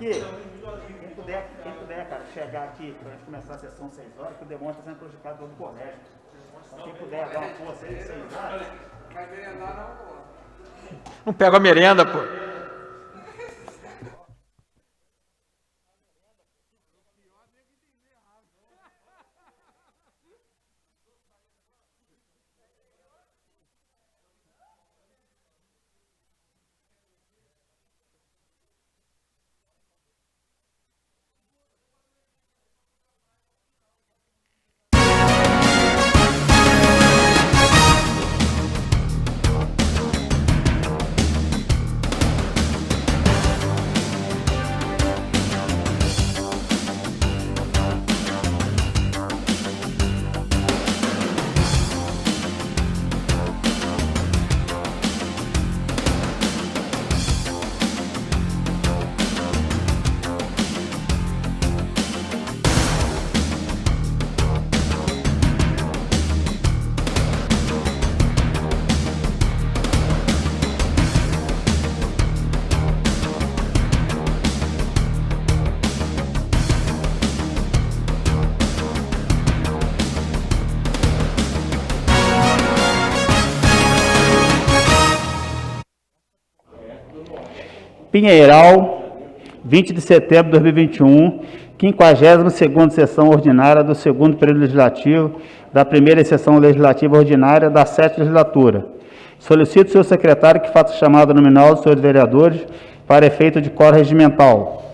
aqui, quem puder, cara, chegar aqui para a gente começar a sessão 6 horas, que o demônio está sendo prejudicado todo o colégio. Então, quem puder dar uma força aí, 6 horas. Vai merendar não, pô. Não pega a merenda, pô. Pinheiral, 20 de setembro de 2021, 52ª sessão ordinária do segundo período legislativo da primeira sessão legislativa ordinária da 7ª legislatura. Solicito ao senhor secretário que faça chamada nominal dos senhores vereadores para efeito de quórum regimental.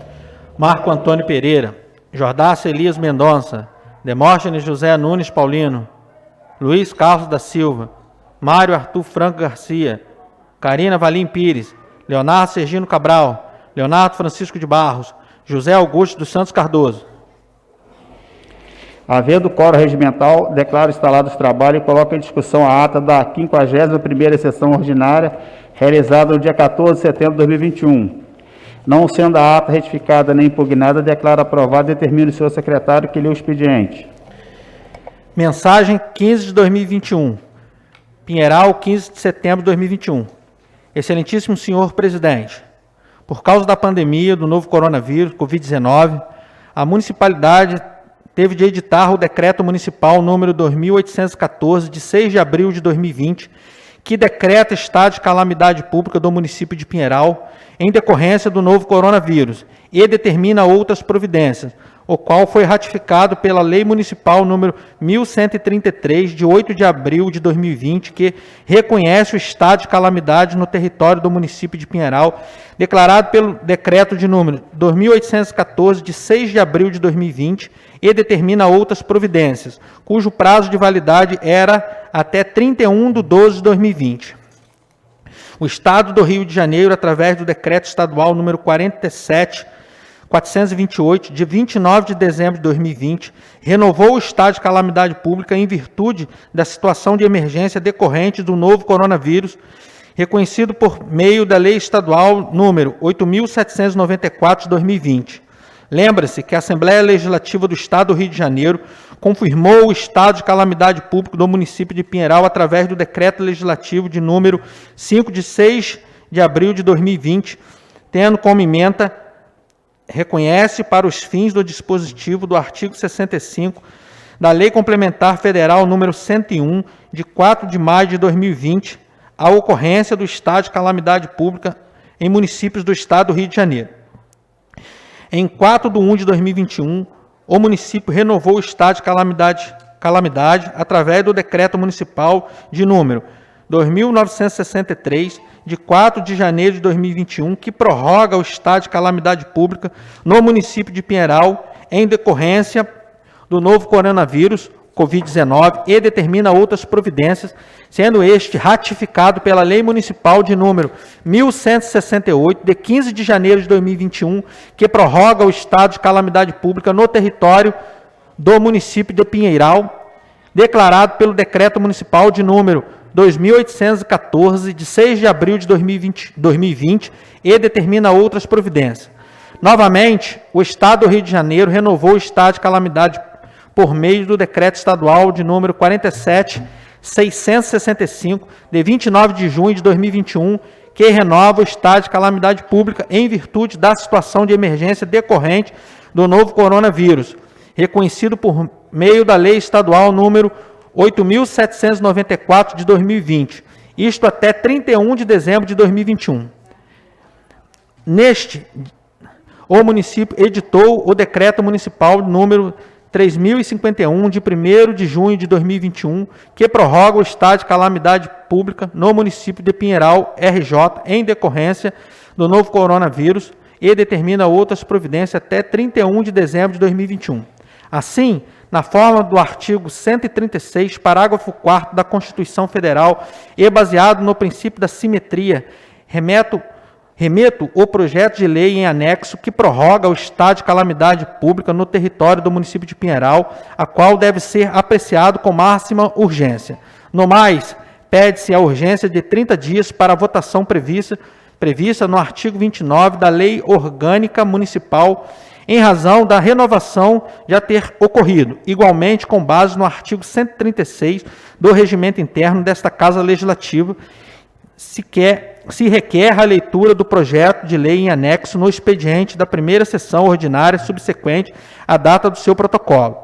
Marco Antônio Pereira, Jordace Elias Mendonça, Demóstenes José Nunes Paulino, Luiz Carlos da Silva, Mário Arthur Franco Garcia, Carina Valim Pires, Leonardo Sergino Cabral, Leonardo Francisco de Barros, José Augusto dos Santos Cardoso. Havendo quórum regimental, declaro instalados os trabalhos e coloco em discussão a ata da 51ª sessão ordinária, realizada no dia 14 de setembro de 2021. Não sendo a ata retificada nem impugnada, declaro aprovada e determino o senhor secretário que lê o expediente. Mensagem 15 de 2021. Pinheiral, 15 de setembro de 2021. Excelentíssimo senhor presidente, por causa da pandemia do novo coronavírus, Covid-19, a municipalidade teve de editar o decreto municipal número 2814, de 6 de abril de 2020, que decreta estado de calamidade pública do município de Pinheiral em decorrência do novo coronavírus e determina outras providências, o qual foi ratificado pela Lei Municipal número 1133, de 8 de abril de 2020, que reconhece o estado de calamidade no território do município de Pinheiral, declarado pelo decreto de número 2814, de 6 de abril de 2020, e determina outras providências, cujo prazo de validade era até 31/12 de 2020. O Estado do Rio de Janeiro, através do decreto estadual número 428, de 29 de dezembro de 2020, renovou o estado de calamidade pública em virtude da situação de emergência decorrente do novo coronavírus, reconhecido por meio da Lei Estadual número 8.794 de 2020. Lembra-se que a Assembleia Legislativa do Estado do Rio de Janeiro confirmou o estado de calamidade pública do município de Pinheiral através do Decreto Legislativo de número 5 de 6 de abril de 2020, tendo como ementa reconhece para os fins do dispositivo do artigo 65 da Lei Complementar Federal número 101, de 4 de maio de 2020, a ocorrência do estado de calamidade pública em municípios do Estado do Rio de Janeiro. Em 4/1 de 2021, o município renovou o estado de calamidade através do Decreto Municipal de número 2.963, de 4 de janeiro de 2021, que prorroga o estado de calamidade pública no município de Pinheiral em decorrência do novo coronavírus, Covid-19, e determina outras providências, sendo este ratificado pela Lei Municipal de número 1168, de 15 de janeiro de 2021, que prorroga o estado de calamidade pública no território do município de Pinheiral, declarado pelo Decreto Municipal de número 2.814, de 6 de abril de 2020, e determina outras providências. Novamente, o Estado do Rio de Janeiro renovou o estado de calamidade por meio do Decreto Estadual de número 47.665, de 29 de junho de 2021, que renova o estado de calamidade pública em virtude da situação de emergência decorrente do novo coronavírus, reconhecido por meio da Lei Estadual número 8.794 de 2020, isto até 31 de dezembro de 2021. Neste, o município editou o decreto municipal número 3.051, de 1º de junho de 2021, que prorroga o estado de calamidade pública no município de Pinheiral, RJ, em decorrência do novo coronavírus, e determina outras providências até 31 de dezembro de 2021. Assim, na forma do artigo 136, parágrafo 4º da Constituição Federal e baseado no princípio da simetria, remeto o projeto de lei em anexo que prorroga o estado de calamidade pública no território do município de Pinheiral, a qual deve ser apreciado com máxima urgência. No mais, pede-se a urgência de 30 dias para a votação prevista no artigo 29 da Lei Orgânica Municipal, em razão da renovação já ter ocorrido, igualmente com base no artigo 136 do Regimento Interno desta Casa Legislativa, se requer a leitura do projeto de lei em anexo no expediente da primeira sessão ordinária subsequente à data do seu protocolo.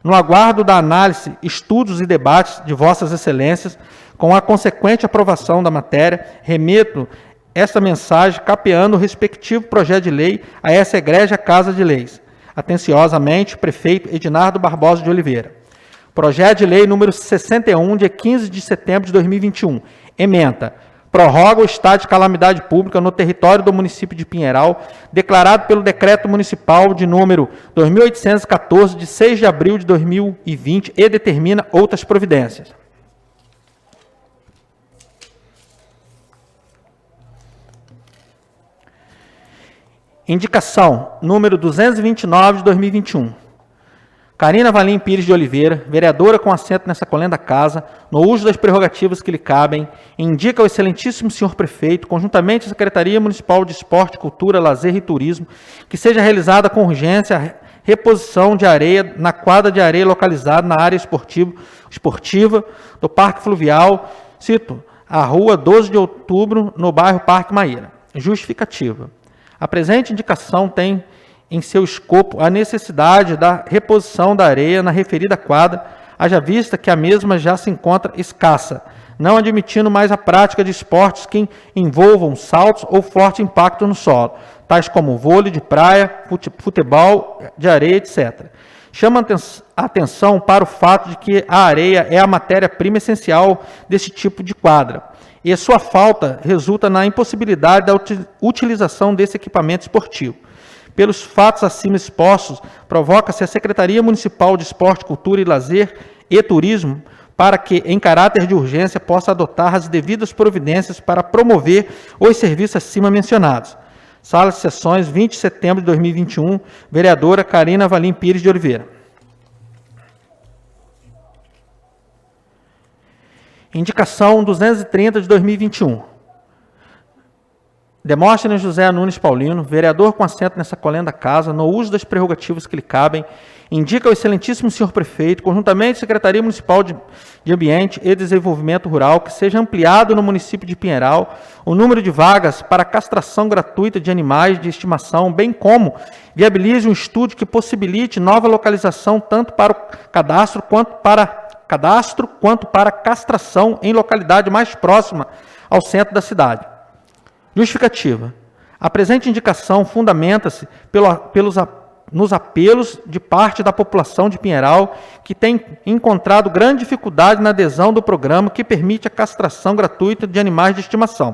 No aguardo da análise, estudos e debates de Vossas Excelências, com a consequente aprovação da matéria, remeto esta mensagem capeando o respectivo projeto de lei a essa egrégia Casa de Leis. Atenciosamente, prefeito Edinardo Barbosa de Oliveira. Projeto de lei número 61, de 15 de setembro de 2021. Ementa. Prorroga o estado de calamidade pública no território do município de Pinheiral, declarado pelo Decreto Municipal de número 2814, de 6 de abril de 2020, e determina outras providências. Indicação número 229 de 2021. Carina Valim Pires de Oliveira, vereadora com assento nessa colenda casa, no uso das prerrogativas que lhe cabem, indica ao excelentíssimo senhor prefeito, conjuntamente à Secretaria Municipal de Esporte, Cultura, Lazer e Turismo, que seja realizada com urgência a reposição de areia na quadra de areia localizada na área esportiva do Parque Fluvial, cito, a rua 12 de outubro, no bairro Parque Maíra. Justificativa. A presente indicação tem em seu escopo a necessidade da reposição da areia na referida quadra, haja vista que a mesma já se encontra escassa, não admitindo mais a prática de esportes que envolvam saltos ou forte impacto no solo, tais como vôlei de praia, futebol de areia, etc. Chama a atenção para o fato de que a areia é a matéria-prima essencial desse tipo de quadra, e sua falta resulta na impossibilidade da utilização desse equipamento esportivo. Pelos fatos acima expostos, provoca-se a Secretaria Municipal de Esporte, Cultura e Lazer e Turismo para que, em caráter de urgência, possa adotar as devidas providências para promover os serviços acima mencionados. Sala de Sessões, 20 de setembro de 2021, vereadora Carina Valim Pires de Oliveira. Indicação 230 de 2021. Demóstenes José Nunes Paulino, vereador com assento nessa colenda casa, no uso das prerrogativas que lhe cabem, indica ao excelentíssimo senhor prefeito, conjuntamente à Secretaria Municipal de Ambiente e Desenvolvimento Rural, que seja ampliado no município de Pinheiral o número de vagas para castração gratuita de animais de estimação, bem como viabilize um estudo que possibilite nova localização tanto para o cadastro quanto para castração em localidade mais próxima ao centro da cidade. Justificativa. A presente indicação fundamenta-se nos apelos de parte da população de Pinheiral, que tem encontrado grande dificuldade na adesão do programa que permite a castração gratuita de animais de estimação.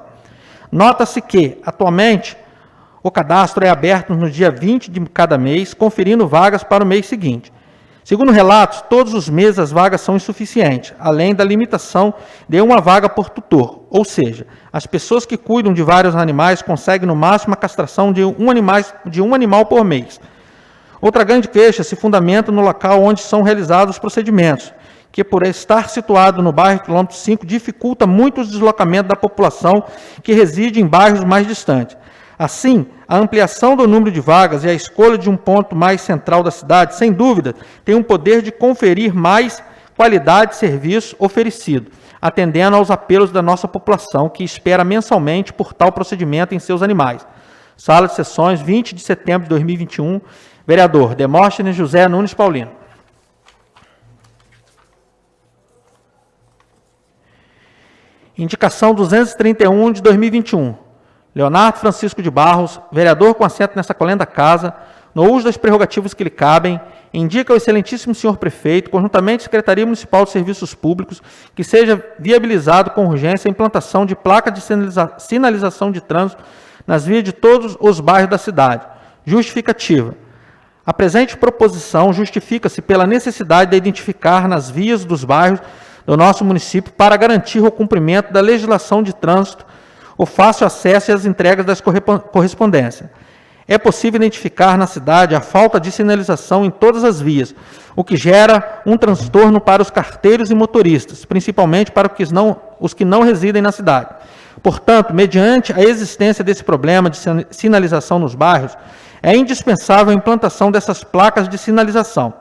Nota-se que, atualmente, o cadastro é aberto no dia 20 de cada mês, conferindo vagas para o mês seguinte. Segundo relatos, todos os meses as vagas são insuficientes, além da limitação de uma vaga por tutor, ou seja, as pessoas que cuidam de vários animais conseguem no máximo a castração de um animal por mês. Outra grande queixa se fundamenta no local onde são realizados os procedimentos, que por estar situado no bairro quilômetro 5 dificulta muito o deslocamento da população que reside em bairros mais distantes. Assim, a ampliação do número de vagas e a escolha de um ponto mais central da cidade, sem dúvida, tem o poder de conferir mais qualidade de serviço oferecido, atendendo aos apelos da nossa população, que espera mensalmente por tal procedimento em seus animais. Sala de Sessões, 20 de setembro de 2021, vereador Demóstenes José Nunes Paulino. Indicação 231 de 2021. Leonardo Francisco de Barros, vereador com assento nessa colenda casa, no uso das prerrogativas que lhe cabem, indica ao excelentíssimo senhor prefeito, conjuntamente à Secretaria Municipal de Serviços Públicos, que seja viabilizado com urgência a implantação de placas de sinalização de trânsito nas vias de todos os bairros da cidade. Justificativa. A presente proposição justifica-se pela necessidade de identificar nas vias dos bairros do nosso município para garantir o cumprimento da legislação de trânsito, o fácil acesso e as entregas das correspondências. É possível identificar na cidade a falta de sinalização em todas as vias, o que gera um transtorno para os carteiros e motoristas, principalmente para os que não residem na cidade. Portanto, mediante a existência desse problema de sinalização nos bairros, é indispensável a implantação dessas placas de sinalização.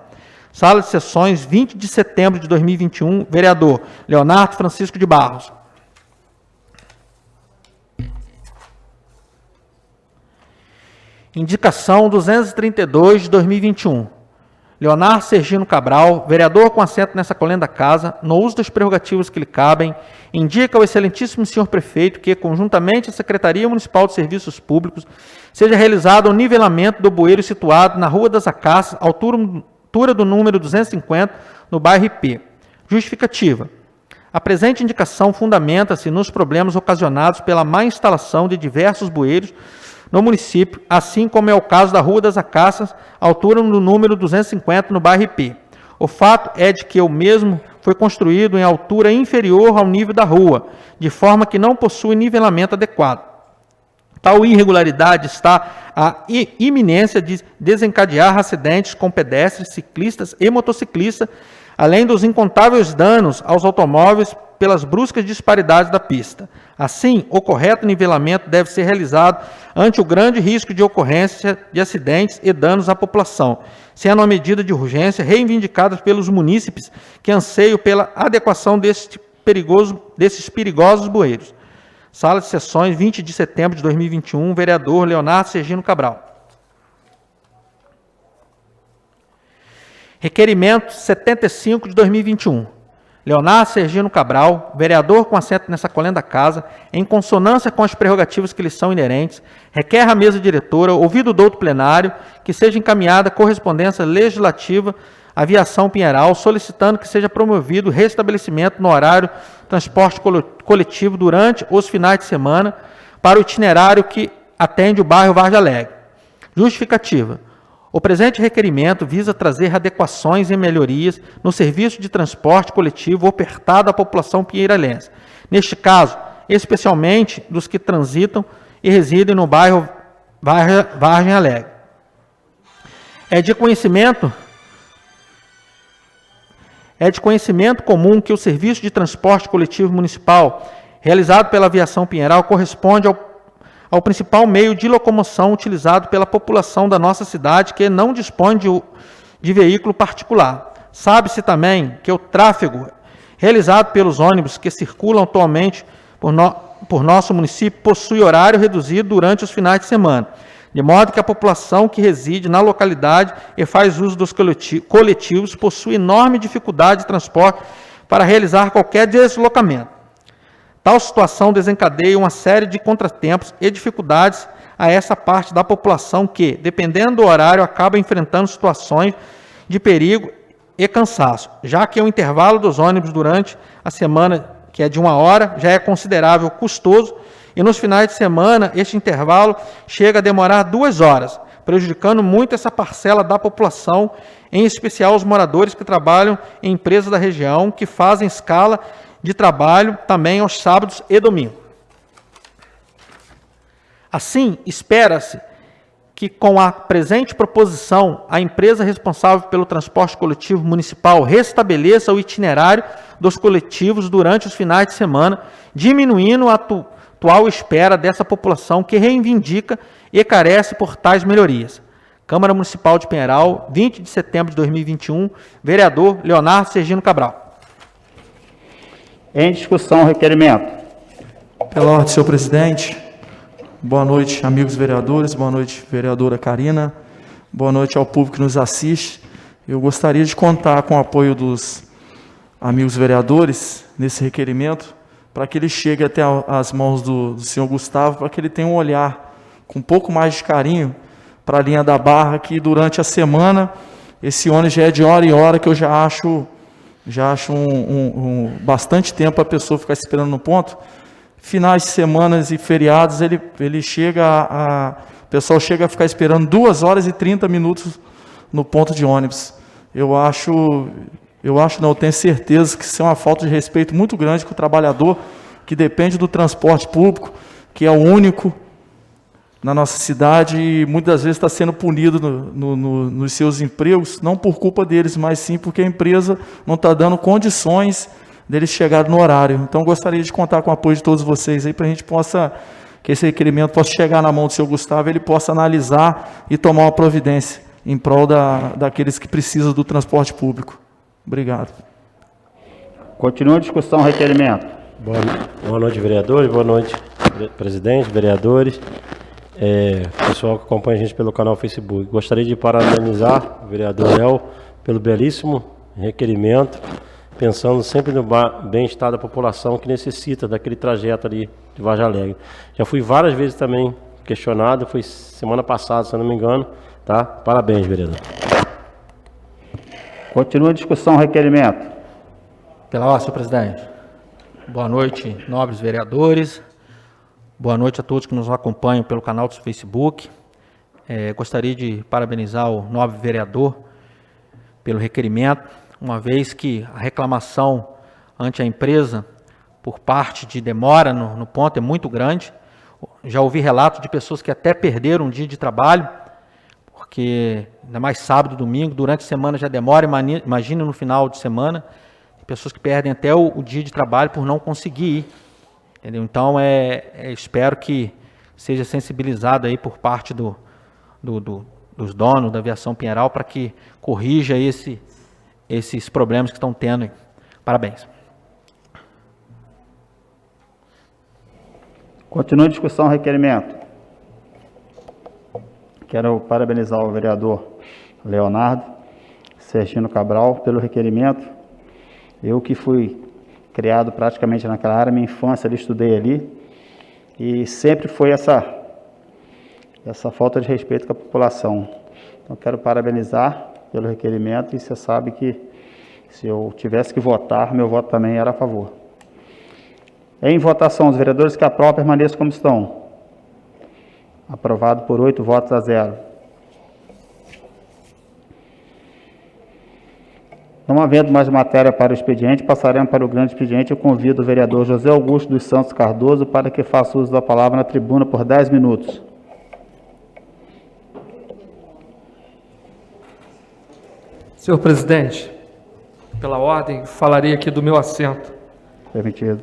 Sala de Sessões, 20 de setembro de 2021, vereador Leonardo Francisco de Barros. Indicação 232 de 2021. Leonardo Sergino Cabral, vereador com assento nessa colenda casa, no uso das prerrogativas que lhe cabem, indica ao excelentíssimo senhor prefeito que, conjuntamente à Secretaria Municipal de Serviços Públicos, seja realizado o nivelamento do bueiro situado na Rua das Acácias, altura do número 250, no bairro IP. Justificativa. A presente indicação fundamenta-se nos problemas ocasionados pela má instalação de diversos bueiros no município, assim como é o caso da Rua das Acácias, altura do número 250, no bairro IP. O fato é de que o mesmo foi construído em altura inferior ao nível da rua, de forma que não possui nivelamento adequado. Tal irregularidade está à iminência de desencadear acidentes com pedestres, ciclistas e motociclistas, além dos incontáveis danos aos automóveis pelas bruscas disparidades da pista. Assim, o correto nivelamento deve ser realizado ante o grande risco de ocorrência de acidentes e danos à população, sendo a medida de urgência reivindicada pelos munícipes que anseiam pela adequação desses perigosos bueiros. Sala de Sessões, 20 de setembro de 2021, vereador Leonardo Sergino Cabral. Requerimento 75 de 2021. Leonardo Sergino Cabral, vereador com assento nessa colenda casa, em consonância com as prerrogativas que lhe são inerentes, requer à mesa diretora, ouvido o douto plenário, que seja encaminhada correspondência legislativa à Aviação Pinheiral, solicitando que seja promovido o restabelecimento no horário transporte coletivo durante os finais de semana para o itinerário que atende o bairro Vargem Alegre. Justificativa. O presente requerimento visa trazer adequações e melhorias no serviço de transporte coletivo ofertado à população pinheirense. Neste caso, especialmente dos que transitam e residem no bairro Vargem Alegre. É de conhecimento comum que o serviço de transporte coletivo municipal realizado pela Aviação Pinheiral corresponde ao principal meio de locomoção utilizado pela população da nossa cidade, que não dispõe de veículo particular. Sabe-se também que o tráfego realizado pelos ônibus que circulam atualmente por nosso município possui horário reduzido durante os finais de semana, de modo que a população que reside na localidade e faz uso dos coletivos possui enorme dificuldade de transporte para realizar qualquer deslocamento. Tal situação desencadeia uma série de contratempos e dificuldades a essa parte da população que, dependendo do horário, acaba enfrentando situações de perigo e cansaço, já que o intervalo dos ônibus durante a semana, que é de 1 hora, já é considerável custoso, e nos finais de semana este intervalo chega a demorar 2 horas, prejudicando muito essa parcela da população, em especial os moradores que trabalham em empresas da região, que fazem escala de trabalho também aos sábados e domingos. Assim, espera-se que com a presente proposição, a empresa responsável pelo transporte coletivo municipal restabeleça o itinerário dos coletivos durante os finais de semana, diminuindo a atual espera dessa população que reivindica e carece por tais melhorias. Câmara Municipal de Pinheiral, 20 de setembro de 2021, vereador Leonardo Sergino Cabral. Em discussão, o requerimento. Pela ordem, senhor presidente. Boa noite, amigos vereadores. Boa noite, vereadora Karina. Boa noite ao público que nos assiste. Eu gostaria de contar com o apoio dos amigos vereadores nesse requerimento, para que ele chegue até as mãos do senhor Gustavo, para que ele tenha um olhar com um pouco mais de carinho para a linha da Barra, que durante a semana, esse ônibus já é de hora em hora, que eu já acho bastante tempo a pessoa ficar esperando no ponto. Finais de semanas e feriados, ele chega o pessoal chega a ficar esperando 2 horas e 30 minutos no ponto de ônibus. Eu tenho certeza que isso é uma falta de respeito muito grande com o trabalhador que depende do transporte público, que é o único na nossa cidade e muitas vezes está sendo punido nos seus empregos, não por culpa deles, mas sim porque a empresa não está dando condições deles chegarem no horário. Então, gostaria de contar com o apoio de todos vocês aí para a gente que esse requerimento possa chegar na mão do senhor Gustavo, ele possa analisar e tomar uma providência em prol daqueles que precisam do transporte público. Obrigado. Continua a discussão, requerimento. Boa noite, vereadores. Boa noite, presidente, vereadores. Pessoal que acompanha a gente pelo canal Facebook. Gostaria de parabenizar o vereador Léo pelo belíssimo requerimento, pensando sempre no bem-estar da população que necessita daquele trajeto ali de Vargem Alegre. Já fui várias vezes também questionado, foi semana passada, se eu não me engano, tá? Parabéns, vereador. Continua a discussão, requerimento. Pela ordem, senhor presidente. Boa noite, nobres vereadores. Boa noite a todos que nos acompanham pelo canal do Facebook. Gostaria de parabenizar o nobre vereador pelo requerimento, uma vez que a reclamação ante a empresa por parte de demora no ponto é muito grande. Já ouvi relatos de pessoas que até perderam um dia de trabalho, porque ainda mais sábado, domingo, durante a semana já demora, imagina no final de semana, tem pessoas que perdem até o dia de trabalho por não conseguir ir. Entendeu? Então, espero que seja sensibilizado aí por parte dos donos da aviação Pinheiral para que corrija esses problemas que estão tendo aí. Parabéns. Continua a discussão, requerimento. Quero parabenizar o vereador Leonardo Sergino Cabral pelo requerimento. Eu que fui criado praticamente naquela área, minha infância ali, estudei ali, e sempre foi essa falta de respeito com a população. Então, quero parabenizar pelo requerimento, e você sabe que se eu tivesse que votar, meu voto também era a favor. Em votação, os vereadores que aprovam permaneçam como estão. Aprovado por 8 votos a 0. Não havendo mais matéria para o expediente, passaremos para o grande expediente. Eu convido o vereador José Augusto dos Santos Cardoso para que faça uso da palavra na tribuna por 10 minutos. Senhor presidente, pela ordem, falarei aqui do meu assento. Permitido.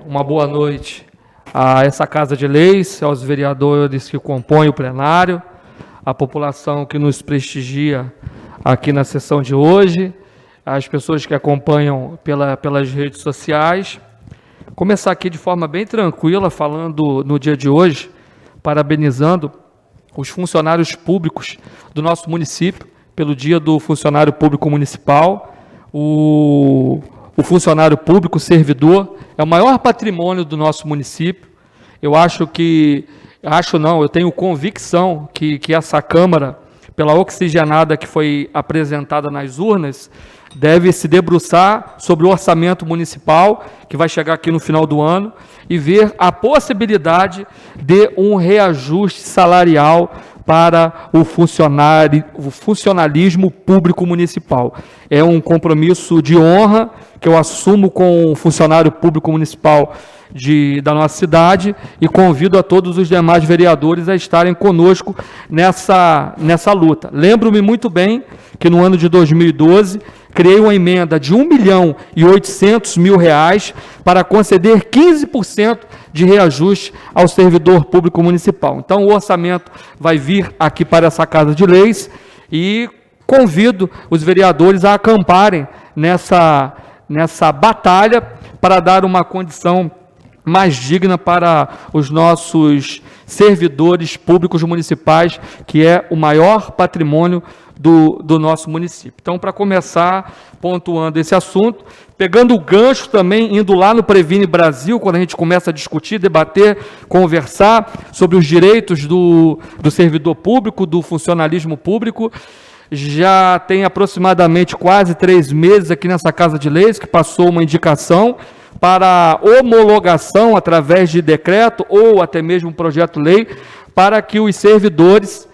Uma boa noite a essa Casa de Leis, aos vereadores que compõem o plenário, à população que nos prestigia aqui na sessão de hoje, as pessoas que acompanham pelas redes sociais. Começar aqui de forma bem tranquila, falando no dia de hoje, parabenizando os funcionários públicos do nosso município, pelo Dia do Funcionário Público Municipal. O funcionário público, o servidor, é o maior patrimônio do nosso município. Eu tenho convicção que essa Câmara, pela oxigenada que foi apresentada nas urnas, deve se debruçar sobre o orçamento municipal, que vai chegar aqui no final do ano, e ver a possibilidade de um reajuste salarial para o funcionalismo público municipal. É um compromisso de honra que eu assumo com o funcionário público municipal da nossa cidade, e convido a todos os demais vereadores a estarem conosco nessa luta. Lembro-me muito bem que no ano de 2012 criei uma emenda de R$1.800.000 para conceder 15% de reajuste ao servidor público municipal. Então, o orçamento vai vir aqui para essa Casa de Leis, e convido os vereadores a acamparem nessa batalha para dar uma condição mais digna para os nossos servidores públicos municipais, que é o maior patrimônio do nosso município. Então, para começar pontuando esse assunto, pegando o gancho também, indo lá no Previne Brasil, quando a gente começa a discutir, debater, conversar sobre os direitos do servidor público, do funcionalismo público, já tem aproximadamente quase 3 meses aqui nessa Casa de Leis, que passou uma indicação para homologação através de decreto ou até mesmo projeto-lei, para que os servidores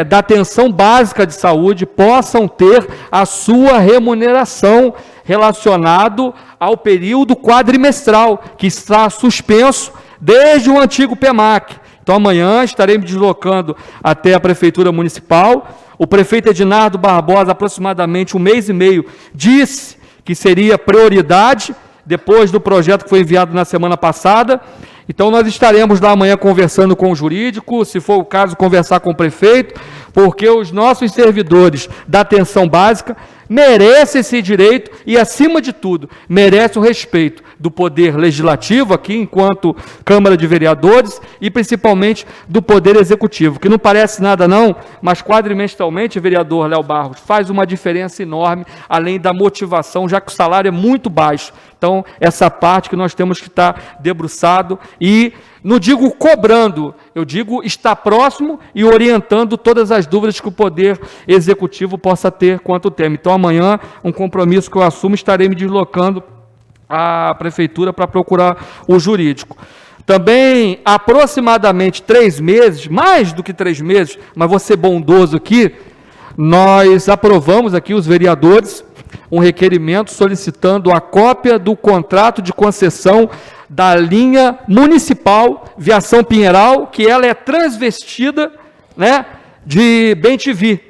da atenção básica de saúde possam ter a sua remuneração relacionado ao período quadrimestral, que está suspenso desde o antigo PEMAC. Então, amanhã estarei me deslocando até a Prefeitura Municipal. O prefeito Edinardo Barbosa, aproximadamente 1 mês e meio, disse que seria prioridade, depois do projeto que foi enviado na semana passada. Então, nós estaremos lá amanhã conversando com o jurídico, se for o caso, conversar com o prefeito, porque os nossos servidores da atenção básica merecem esse direito e, acima de tudo, merecem o respeito do Poder Legislativo, aqui enquanto Câmara de Vereadores, e principalmente do Poder Executivo, que não parece nada não, mas quadrimestralmente, vereador Léo Barros, faz uma diferença enorme, além da motivação, já que o salário é muito baixo. Então, essa parte que nós temos que estar debruçado e, não digo cobrando, eu digo estar próximo e orientando todas as dúvidas que o Poder Executivo possa ter quanto ao tema. Então, amanhã, um compromisso que eu assumo, estarei me deslocando à Prefeitura para procurar o jurídico. Também, aproximadamente 3 meses, mais do que 3 meses, mas vou ser bondoso aqui, nós aprovamos aqui, os vereadores, um requerimento solicitando a cópia do contrato de concessão da linha municipal Viação Pinheiral, que ela é transvestida, né, de Bem-TV.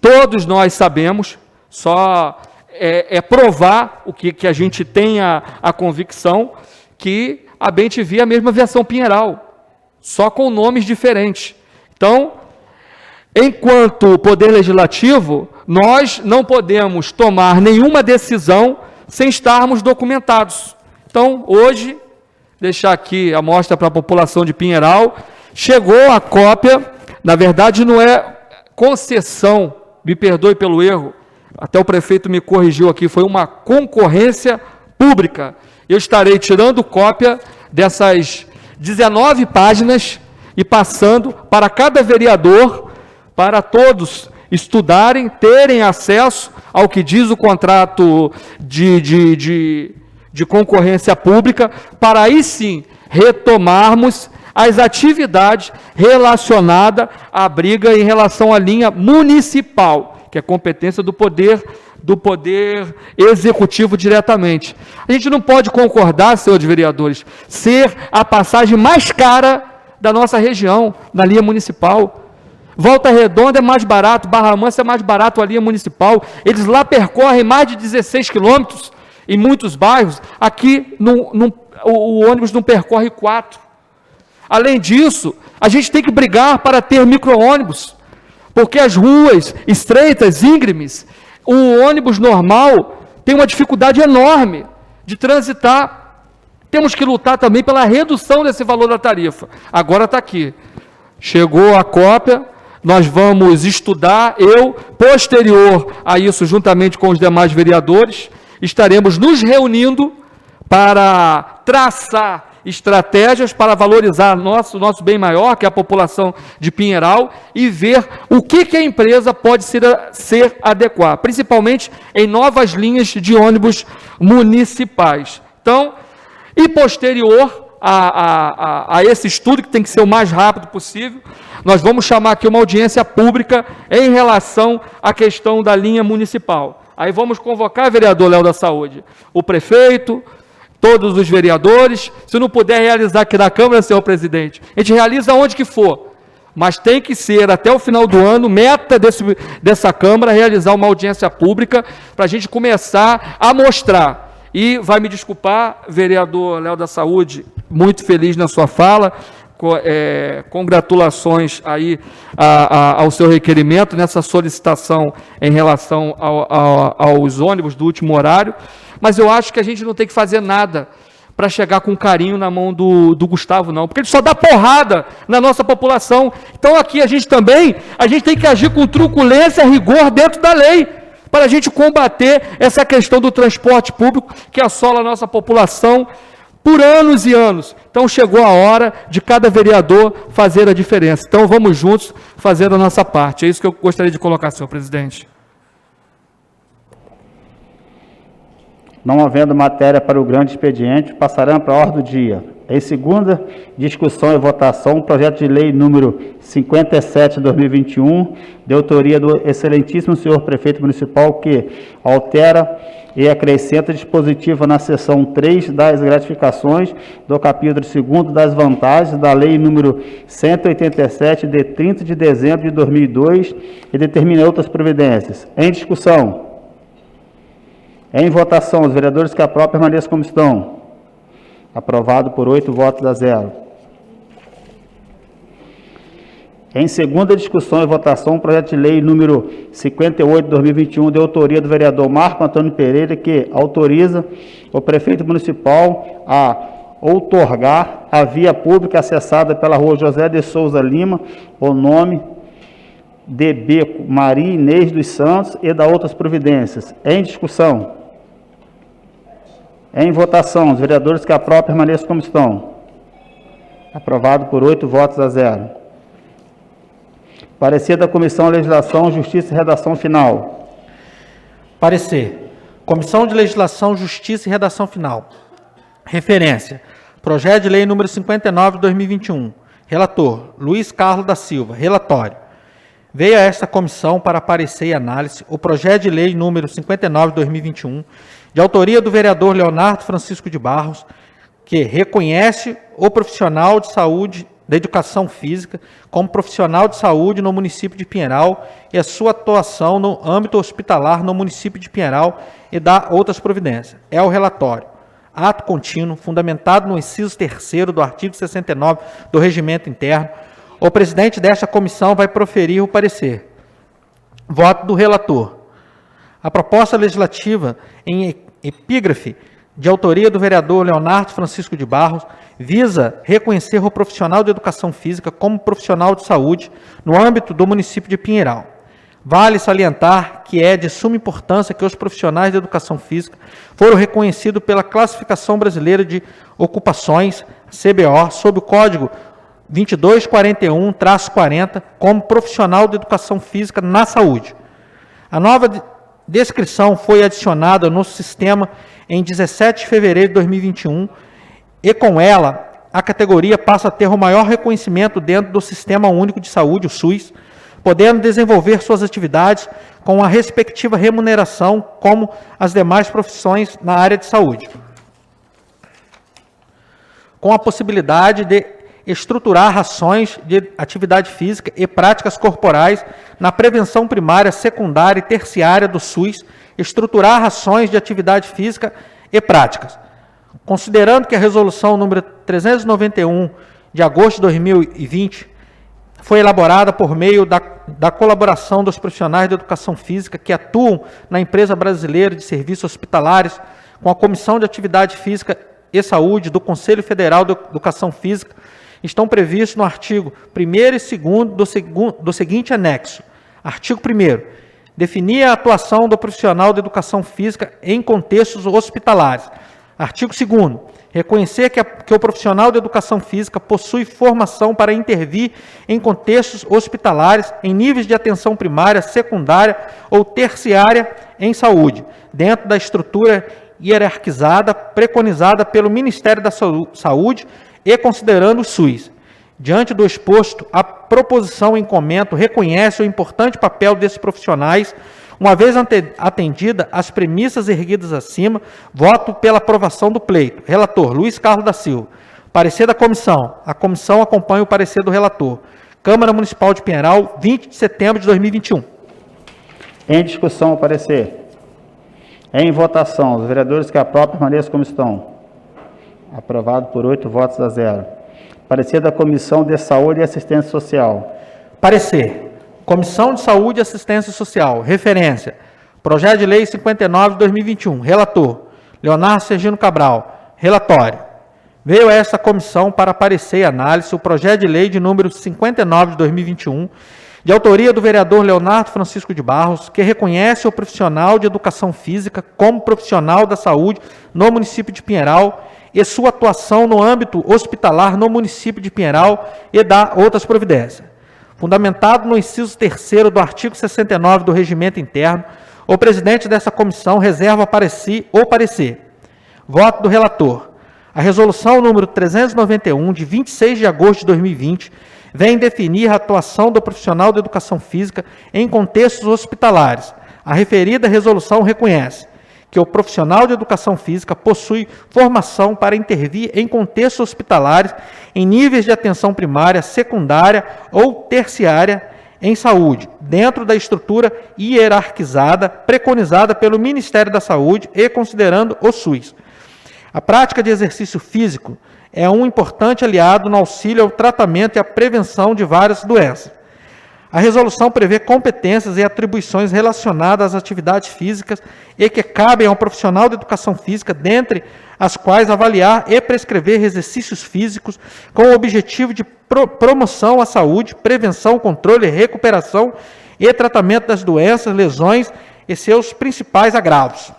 Todos nós sabemos, só provar o que a gente tem a convicção, que a Bem-TV é a mesma Viação Pinheiral, só com nomes diferentes. Então, enquanto Poder Legislativo, nós não podemos tomar nenhuma decisão sem estarmos documentados. Então, hoje, deixar aqui a mostra para a população de Pinheiral, chegou a cópia, na verdade não é concessão, me perdoe pelo erro, até o prefeito me corrigiu aqui, foi uma concorrência pública. Eu estarei tirando cópia dessas 19 páginas e passando para cada vereador, para todos estudarem, terem acesso ao que diz o contrato de concorrência pública, para aí sim retomarmos as atividades relacionadas à briga em relação à linha municipal, que é competência do Poder Executivo diretamente. A gente não pode concordar, senhores vereadores, ser a passagem mais cara da nossa região, na linha municipal. Volta Redonda é mais barato, Barra Mansa é mais barato a linha municipal. Eles lá percorrem mais de 16 quilômetros em muitos bairros. Aqui o ônibus não percorre 4. Além disso, a gente tem que brigar para ter micro-ônibus, porque as ruas estreitas, íngremes, o ônibus normal tem uma dificuldade enorme de transitar. Temos que lutar também pela redução desse valor da tarifa. Agora está aqui. Chegou a cópia, nós vamos estudar, posterior a isso, juntamente com os demais vereadores, estaremos nos reunindo para traçar estratégias para valorizar nosso bem maior, que é a população de Pinheiral, e ver o que a empresa pode ser adequar, principalmente em novas linhas de ônibus municipais. Então, e posterior a esse estudo, que tem que ser o mais rápido possível, nós vamos chamar aqui uma audiência pública em relação à questão da linha municipal. Aí vamos convocar, vereador Léo da Saúde, o prefeito, todos os vereadores. Se não puder realizar aqui na Câmara, senhor presidente, a gente realiza onde que for, mas tem que ser, até o final do ano, meta dessa Câmara, realizar uma audiência pública, para a gente começar a mostrar. E vai me desculpar, vereador Léo da Saúde, muito feliz na sua fala, congratulações aí ao seu requerimento, nessa solicitação em relação aos ônibus do último horário, Mas eu acho que a gente não tem que fazer nada para chegar com carinho na mão do Gustavo, não, porque ele só dá porrada na nossa população. Então aqui a gente tem que agir com truculência, rigor dentro da lei, para a gente combater essa questão do transporte público que assola a nossa população por anos e anos. Então chegou a hora de cada vereador fazer a diferença. Então vamos juntos fazer a nossa parte. É isso que eu gostaria de colocar, senhor presidente. Não havendo matéria para o grande expediente, passarão para a ordem do dia. Em segunda discussão e votação, o projeto de lei número 57 de 2021, de autoria do excelentíssimo senhor prefeito municipal, que altera e acrescenta dispositivo na seção 3 das gratificações do capítulo 2º das vantagens da lei número 187, de 30 de dezembro de 2002, e determina outras providências. Em discussão. Em votação, os vereadores que aprovam permaneçam como estão. Aprovado por 8 votos a 0. Em segunda discussão e votação, o projeto de lei número 58 de 2021, de autoria do vereador Marco Antônio Pereira, que autoriza o prefeito municipal a outorgar a via pública acessada pela rua José de Souza Lima, o nome de Beco Maria Inês dos Santos, e da outras providências. Em discussão. Em votação, os vereadores que aprovam permaneçam como estão. Aprovado por 8 votos a 0. Parecer da Comissão Legislação, Justiça e Redação Final. Parecer. Comissão de Legislação, Justiça e Redação Final. Referência. Projeto de Lei número 59 de 2021. Relator, Luiz Carlos da Silva. Relatório. Veio a esta comissão para parecer e análise o projeto de lei número 59 de 2021, de autoria do vereador Leonardo Francisco de Barros, que reconhece o profissional de saúde da educação física como profissional de saúde no município de Pinheiral e a sua atuação no âmbito hospitalar no município de Pinheiral e dá outras providências. É o relatório. Ato contínuo, fundamentado no inciso 3º do artigo 69 do Regimento Interno. O presidente desta comissão vai proferir o parecer. Voto do relator. A proposta legislativa em epígrafe de autoria do vereador Leonardo Francisco de Barros visa reconhecer o profissional de educação física como profissional de saúde no âmbito do município de Pinheiral. Vale salientar que é de suma importância que os profissionais de educação física foram reconhecidos pela Classificação Brasileira de Ocupações, CBO, sob o Código 2241-40, como profissional de educação física na saúde. A nova descrição foi adicionada no sistema em 17 de fevereiro de 2021 e, com ela, a categoria passa a ter o maior reconhecimento dentro do Sistema Único de Saúde, o SUS, podendo desenvolver suas atividades com a respectiva remuneração, como as demais profissões na área de saúde, com a possibilidade de estruturar ações de atividade física e práticas corporais na prevenção primária, secundária e terciária do SUS, estruturar ações de atividade física e práticas. Considerando que a resolução número 391 de agosto de 2020 foi elaborada por meio da colaboração dos profissionais de educação física que atuam na Empresa Brasileira de Serviços Hospitalares, com a Comissão de Atividade Física e Saúde do Conselho Federal de Educação Física, estão previstos no artigo 1º e 2º do seguinte anexo. Artigo 1º. Definir a atuação do profissional de educação física em contextos hospitalares. Artigo 2º. Reconhecer que o profissional de educação física possui formação para intervir em contextos hospitalares em níveis de atenção primária, secundária ou terciária em saúde, dentro da estrutura hierarquizada preconizada pelo Ministério da Saúde e considerando o SUS. Diante do exposto, a proposição em comento reconhece o importante papel desses profissionais. Uma vez atendida as premissas erguidas acima, voto pela aprovação do pleito. Relator, Luiz Carlos da Silva. Parecer da comissão. A comissão acompanha o parecer do relator. Câmara Municipal de Pinheiral, 20 de setembro de 2021. Em discussão, o parecer. Em votação, os vereadores que aprovam permaneçam como estão. Aprovado por 8 votos a 0. Parecer da Comissão de Saúde e Assistência Social. Parecer. Comissão de Saúde e Assistência Social. Referência. Projeto de Lei 59 de 2021. Relator. Leonardo Sergino Cabral. Relatório. Veio a esta comissão para parecer e análise o projeto de lei de número 59 de 2021, de autoria do vereador Leonardo Francisco de Barros, que reconhece o profissional de educação física como profissional da saúde no município de Pinheiral e sua atuação no âmbito hospitalar no município de Pinheiral e dá outras providências. Fundamentado no inciso 3º do artigo 69 do Regimento Interno, o presidente dessa comissão reserva para si o parecer. Voto do relator. A resolução número 391, de 26 de agosto de 2020, vem definir a atuação do profissional de educação física em contextos hospitalares. A referida resolução reconhece que o profissional de educação física possui formação para intervir em contextos hospitalares em níveis de atenção primária, secundária ou terciária em saúde, dentro da estrutura hierarquizada preconizada pelo Ministério da Saúde e considerando o SUS. A prática de exercício físico é um importante aliado no auxílio ao tratamento e à prevenção de várias doenças. A resolução prevê competências e atribuições relacionadas às atividades físicas e que cabem ao profissional de educação física, dentre as quais avaliar e prescrever exercícios físicos com o objetivo de promoção à saúde, prevenção, controle, recuperação e tratamento das doenças, lesões e seus principais agravos.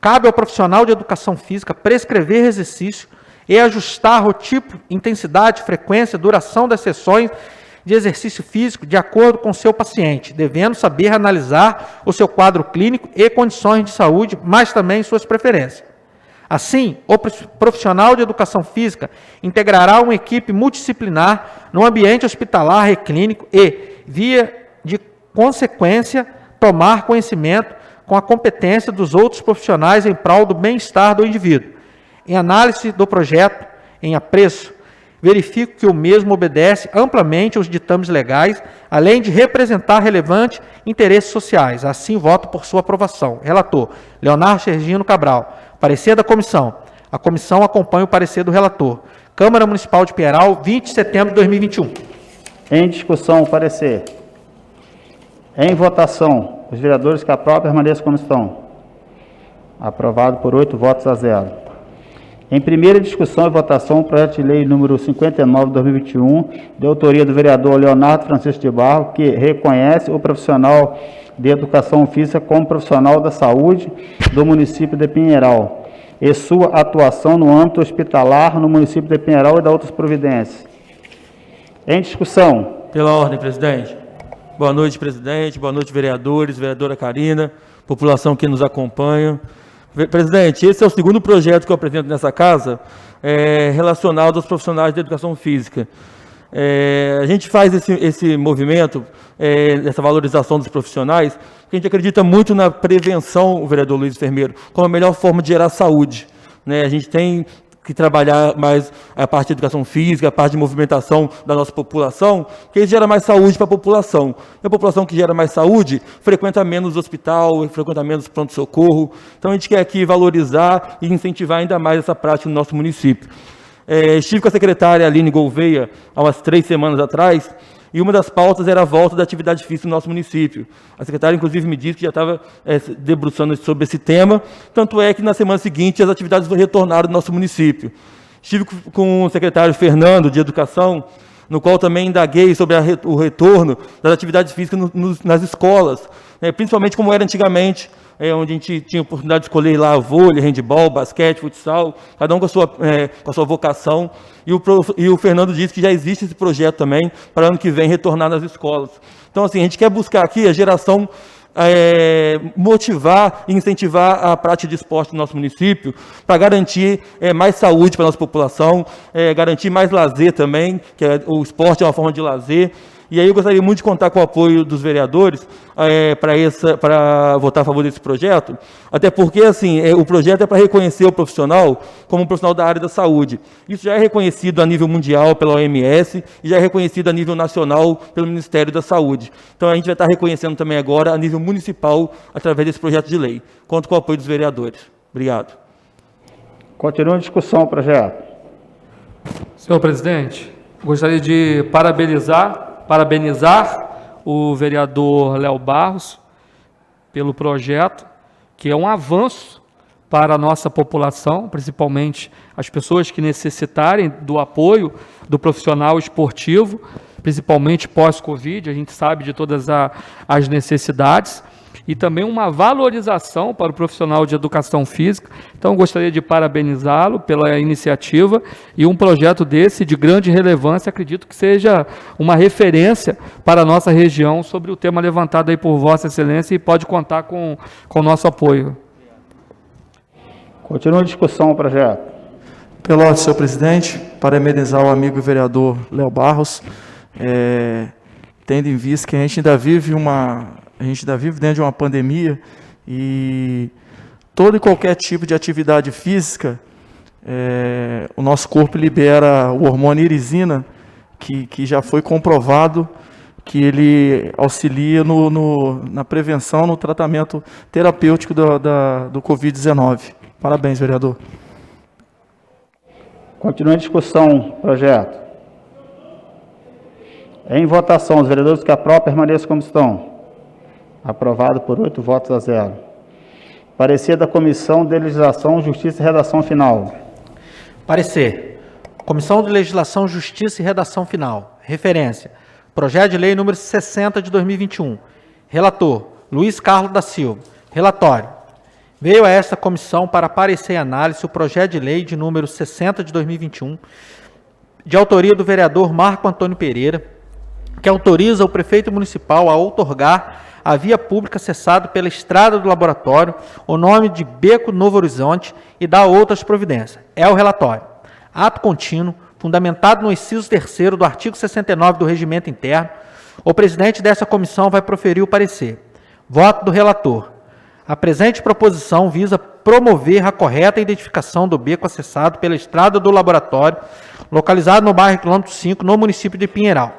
Cabe ao profissional de educação física prescrever exercício e ajustar o tipo, intensidade, frequência, duração das sessões de exercício físico de acordo com o seu paciente, devendo saber analisar o seu quadro clínico e condições de saúde, mas também suas preferências. Assim, o profissional de educação física integrará uma equipe multidisciplinar no ambiente hospitalar e clínico e, via de consequência, tomar conhecimento com a competência dos outros profissionais em prol do bem-estar do indivíduo. Em análise do projeto, em apreço, verifico que o mesmo obedece amplamente aos ditames legais, além de representar relevantes interesses sociais. Assim, voto por sua aprovação. Relator, Leonardo Sergino Cabral. Parecer da comissão. A comissão acompanha o parecer do relator. Câmara Municipal de Pinheiral, 20 de setembro de 2021. Em discussão, o parecer. Em votação, os vereadores que aprovam permaneçam como estão. Aprovado por 8 votos a 0. Em primeira discussão e votação, o projeto de lei número 59 de 2021, de autoria do vereador Leonardo Francisco de Barros, que reconhece o profissional de educação física como profissional da saúde do município de Pinheiral e sua atuação no âmbito hospitalar no município de Pinheiral e da outras providências. Em discussão. Pela ordem, presidente. Boa noite, presidente. Boa noite, vereadores, vereadora Karina, população que nos acompanha. Presidente, esse é o segundo projeto que eu apresento nessa casa, relacionado aos profissionais de educação física. A gente faz esse movimento, essa valorização dos profissionais, porque a gente acredita muito na prevenção, o vereador Luiz Enfermeiro, como a melhor forma de gerar saúde, né? A gente tem que trabalhar mais a parte de educação física, a parte de movimentação da nossa população, que isso gera mais saúde para a população. E a população que gera mais saúde frequenta menos hospital, frequenta menos pronto-socorro. Então, a gente quer aqui valorizar e incentivar ainda mais essa prática no nosso município. Estive com a secretária Aline Gouveia há umas 3 semanas atrás, e uma das pautas era a volta da atividade física no nosso município. A secretária, inclusive, me disse que já estava debruçando sobre esse tema, tanto é que na semana seguinte as atividades retornaram no nosso município. Estive com o secretário Fernando, de Educação, no qual também indaguei sobre o retorno das atividades físicas nas escolas, principalmente como era antigamente, onde a gente tinha a oportunidade de escolher lá vôlei, handebol, basquete, futsal, cada um com a sua vocação. E o Fernando disse que já existe esse projeto também para ano que vem retornar nas escolas. Então, assim, a gente quer buscar aqui a geração, motivar e incentivar a prática de esporte no nosso município para garantir mais saúde para a nossa população, garantir mais lazer também, que o esporte é uma forma de lazer. E aí eu gostaria muito de contar com o apoio dos vereadores para votar a favor desse projeto, até porque assim, o projeto é para reconhecer o profissional como um profissional da área da saúde. Isso já é reconhecido a nível mundial pela OMS e já é reconhecido a nível nacional pelo Ministério da Saúde. Então a gente vai estar reconhecendo também agora a nível municipal através desse projeto de lei. Conto com o apoio dos vereadores. Obrigado. Continua a discussão o projeto. Senhor presidente, gostaria de parabenizar o vereador Léo Barros pelo projeto que é um avanço para a nossa população, principalmente as pessoas que necessitarem do apoio do profissional esportivo, principalmente pós-Covid, a gente sabe de todas as necessidades, e também uma valorização para o profissional de educação física. Então, gostaria de parabenizá-lo pela iniciativa, e um projeto desse de grande relevância, acredito que seja uma referência para a nossa região sobre o tema levantado aí por Vossa Excelência, e pode contar com o nosso apoio. Continua a discussão o projeto. Pela ordem, senhor presidente, parabenizar o amigo vereador Léo Barros, tendo em vista que a gente ainda vive dentro de uma pandemia, e todo e qualquer tipo de atividade física, o nosso corpo libera o hormônio irisina, que já foi comprovado que ele auxilia na prevenção, no tratamento terapêutico do Covid-19. Parabéns, vereador. Continua a discussão, projeto. Em votação, os vereadores que aprovam permaneçam como estão. Aprovado por 8 votos a 0. Parecer da Comissão de Legislação, Justiça e Redação Final. Parecer. Comissão de Legislação, Justiça e Redação Final. Referência. Projeto de Lei número 60 de 2021. Relator, Luiz Carlos da Silva. Relatório. Veio a esta comissão para parecer e análise o projeto de lei de número 60 de 2021, de autoria do vereador Marco Antônio Pereira, que autoriza o prefeito municipal a outorgar a via pública acessada pela estrada do laboratório o nome de Beco Novo Horizonte e dá outras providências. É o relatório. Ato contínuo, fundamentado no inciso 3º do artigo 69 do Regimento Interno, o presidente dessa comissão vai proferir o parecer. Voto do relator. A presente proposição visa promover a correta identificação do beco acessado pela estrada do laboratório, localizado no bairro Quilômetro 5, no município de Pinheiral.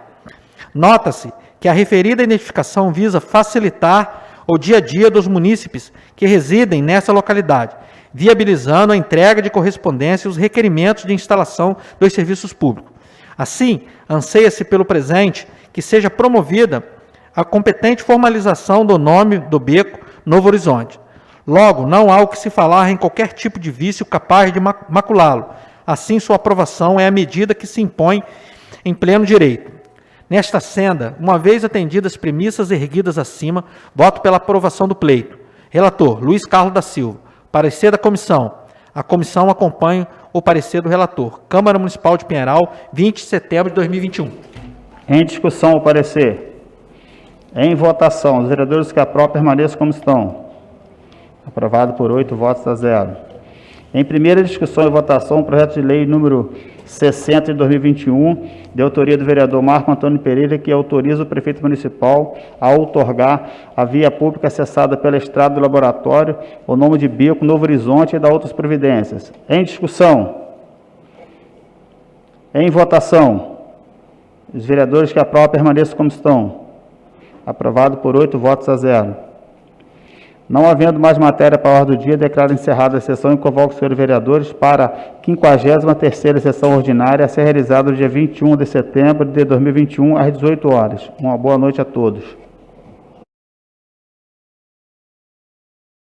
Nota-se que a referida identificação visa facilitar o dia a dia dos munícipes que residem nessa localidade, viabilizando a entrega de correspondência e os requerimentos de instalação dos serviços públicos. Assim, anseia-se pelo presente que seja promovida a competente formalização do nome do beco Novo Horizonte. Logo, não há o que se falar em qualquer tipo de vício capaz de maculá-lo. Assim, sua aprovação é a medida que se impõe em pleno direito. Nesta senda, uma vez atendidas as premissas erguidas acima, voto pela aprovação do pleito. Relator, Luiz Carlos da Silva. Parecer da comissão. A comissão acompanha o parecer do relator. Câmara Municipal de Pinheiral, 20 de setembro de 2021. Em discussão, o parecer. Em votação, os vereadores que aprovam permaneçam como estão. Aprovado por 8 votos a 0. Em primeira discussão e votação, o projeto de lei número 60 de 2021, de autoria do vereador Marco Antônio Pereira, que autoriza o prefeito municipal a outorgar a via pública acessada pela estrada do laboratório, o nome de Beco Novo Horizonte e da outras providências. Em discussão. Em votação, os vereadores que aprovam permaneçam como estão. Aprovado por 8 votos a 0. Não havendo mais matéria para a ordem do dia, declaro encerrada a sessão e convoco os senhores vereadores para a 53ª sessão ordinária a ser realizada no dia 21 de setembro de 2021, às 18 horas. Uma boa noite a todos.